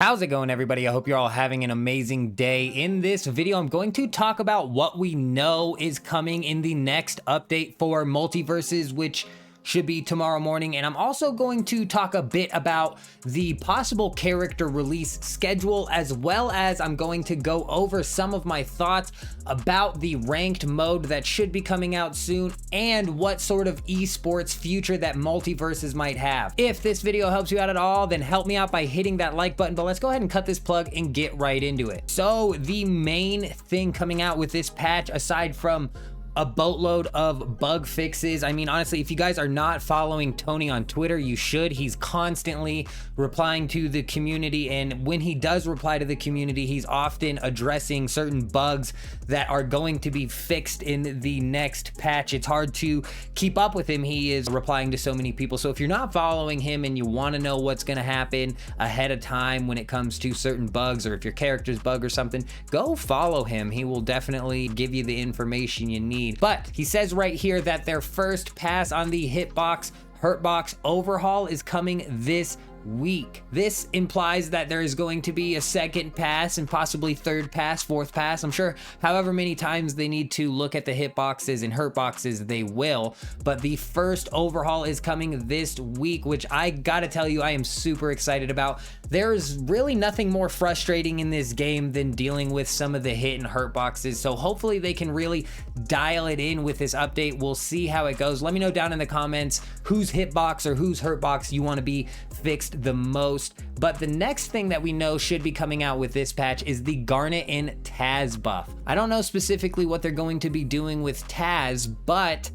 How's it going, everybody? I hope you're all having an amazing day. In this video, I'm going to talk about what we know is coming in the next update for Multiverses, which should be tomorrow morning. And I'm also going to talk a bit about the possible character release schedule, as well as I'm going to go over some of my thoughts about the ranked mode that should be coming out soon and what sort of esports future that Multiverses might have. If this video helps you out at all, then help me out by hitting that like button, but let's go ahead and cut this plug and get right into it. So the main thing coming out with this patch, aside from a boatload of bug fixes. I mean, honestly, if you guys are not following Tony on Twitter, you should. He's constantly replying to the community, and when he does reply to the community, he's often addressing certain bugs that are going to be fixed in the next patch. It's hard to keep up with him. He is replying to so many people. So if you're not following him and you want to know what's going to happen ahead of time when it comes to certain bugs, or if your character's bug or something, go follow him. He will definitely give you the information you need. But he says right here that their first pass on the HURTBOX overhaul is coming this week. This implies that there is going to be a second pass and possibly third pass, fourth pass. I'm sure however many times they need to look at the hitboxes and HURTBOXes, they will. But the first overhaul is coming this week, which I gotta tell you, I am super excited about. There's really nothing more frustrating in this game than dealing with some of the hit and HURTBOXes. So hopefully they can really dial it in with this update. We'll see how it goes. Let me know down in the comments whose hitbox or whose HURTBOX you want to be fixed the most. But the next thing that we know should be coming out with this patch is the Garnet and Taz buff. I don't know specifically what they're going to be doing with Taz,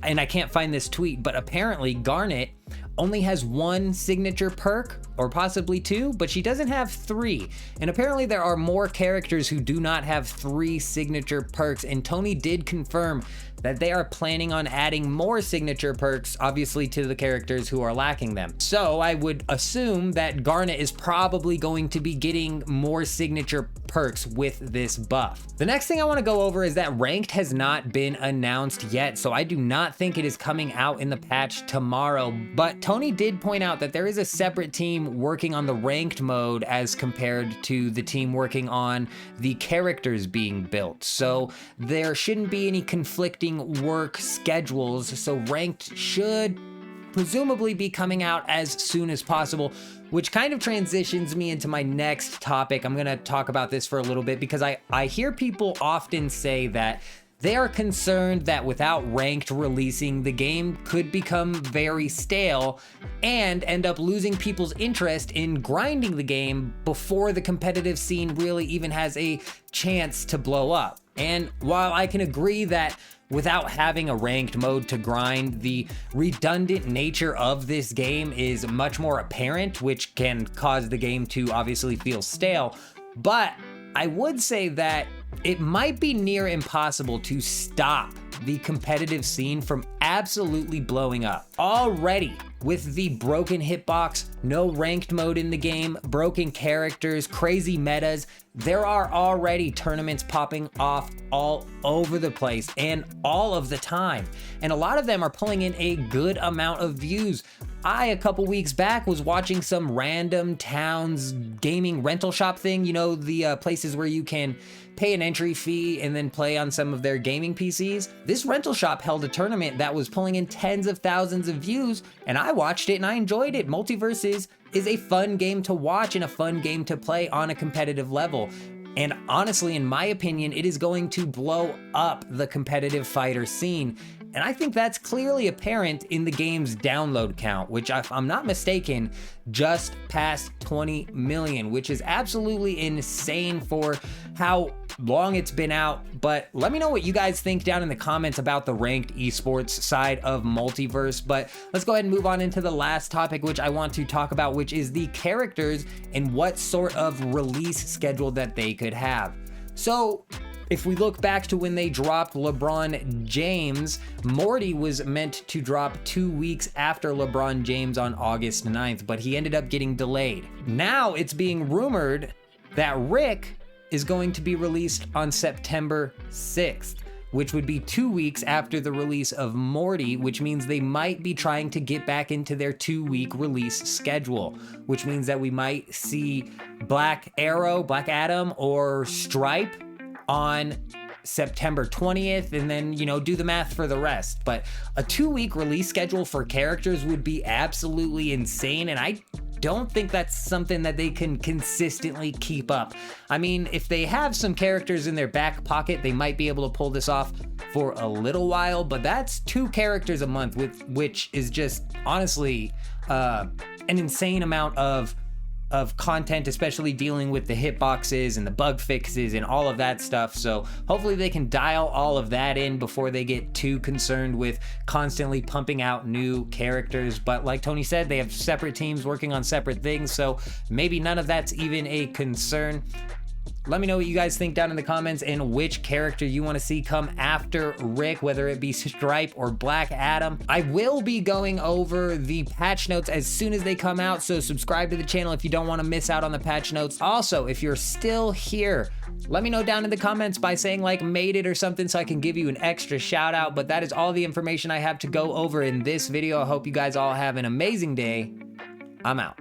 and I can't find this tweet, but apparently Garnet only has one signature perk, or possibly two, but she doesn't have three. And apparently there are more characters who do not have three signature perks, and Tony did confirm that they are planning on adding more signature perks, obviously, to the characters who are lacking them. So I would assume that Garnet is probably going to be getting more signature perks with this buff. The next thing I want to go over is that ranked has not been announced yet, so I do not think it is coming out in the patch tomorrow. But Tony did point out that there is a separate team working on the ranked mode as compared to the team working on the characters being built. So there shouldn't be any conflicting work schedules, so ranked should presumably be coming out as soon as possible, which kind of transitions me into my next topic. I'm gonna talk about this for a little bit because I hear people often say that they are concerned that without ranked releasing, the game could become very stale and end up losing people's interest in grinding the game before the competitive scene really even has a chance to blow up. And while I can agree that without having a ranked mode to grind, the redundant nature of this game is much more apparent, which can cause the game to obviously feel stale. But I would say that it might be near impossible to stop the competitive scene from absolutely blowing up. Already, with the broken hitbox, no ranked mode in the game, broken characters, crazy metas, there are already tournaments popping off all over the place and all of the time. And a lot of them are pulling in a good amount of views. A couple weeks back was watching some random towns gaming rental shop thing, you know, the places where you can pay an entry fee and then play on some of their gaming PCs. This rental shop held a tournament that was pulling in tens of thousands of views, and I watched it and I enjoyed it. Multiverses is a fun game to watch and a fun game to play on a competitive level. And honestly, in my opinion, it is going to blow up the competitive fighter scene. And I think that's clearly apparent in the game's download count, which, if I'm not mistaken, just passed 20 million, which is absolutely insane for how long it's been out. But let me know what you guys think down in the comments about the ranked esports side of Multiverse. But let's go ahead and move on into the last topic, which I want to talk about, which is the characters and what sort of release schedule that they could have. So if we look back to when they dropped LeBron James, Morty was meant to drop 2 weeks after LeBron James on August 9th, but he ended up getting delayed. Now it's being rumored that Rick is going to be released on September 6th, which would be 2 weeks after the release of Morty, which means they might be trying to get back into their 2-week release schedule, which means that we might see Black Adam, or Stripe on September 20th, and then, you know, do the math for the rest. But a 2-week release schedule for characters would be absolutely insane, and I don't think that's something that they can consistently keep up. I mean, if they have some characters in their back pocket, they might be able to pull this off for a little while, but that's 2 characters a month, which is just honestly an insane amount of content, especially dealing with the hitboxes and the bug fixes and all of that stuff. So hopefully they can dial all of that in before they get too concerned with constantly pumping out new characters. But like Tony said, they have separate teams working on separate things, so maybe none of that's even a concern. Let me know what you guys think down in the comments, and which character you want to see come after Rick, whether it be Stripe or Black Adam. I will be going over the patch notes as soon as they come out, so subscribe to the channel if you don't want to miss out on the patch notes. Also, if you're still here, let me know down in the comments by saying like made it or something so I can give you an extra shout out. But that is all the information I have to go over in this video. I hope you guys all have an amazing day. I'm out.